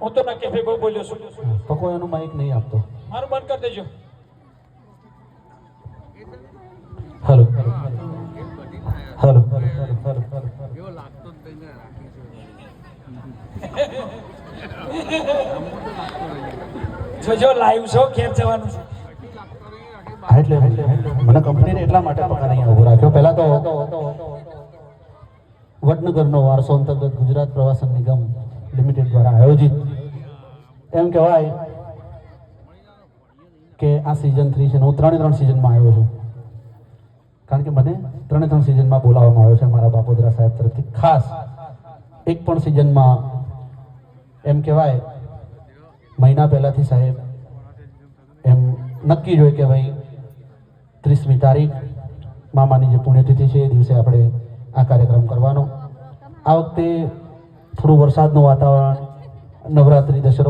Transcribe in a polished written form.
હું તો નક્કી ભેગો બોલ્યો છું. પકો એનું માઇક નહીં આપતો. મારું બંધ કરી દેજો. હેલો હેલો જોજો લાઈવ છો ઘેર જવાનું છે. એટલે મને કંપનીને એટલા માટે પગાર અહીંયા ઉભો રાખ્યો. પહેલા તો વડનગરનો વારસો અંતર્ગત ગુજરાત પ્રવાસન નિગમ લિમિટેડ દ્વારા આયોજિત એમ કહેવાય કે આ સિઝન 3 છે. હું 3 સિઝનમાં આવ્યો છું, કારણ કે મને 3 સિઝનમાં બોલાવવામાં આવ્યો છે મારા બાપોદરા સાહેબ તરફથી. ખાસ એક પણ સિઝનમાં એમ કહેવાય મહિના પહેલાથી સાહેબ એમ નક્કી જ હોય કે ભાઈ 30મી તારીખ મામાની જે પુણ્યતિથિ છે એ દિવસે આપણે આ કાર્યક્રમ કરવાનો. આ વખતે થોડું વરસાદનું વાતાવરણ, નવરાત્રિ, દશેરો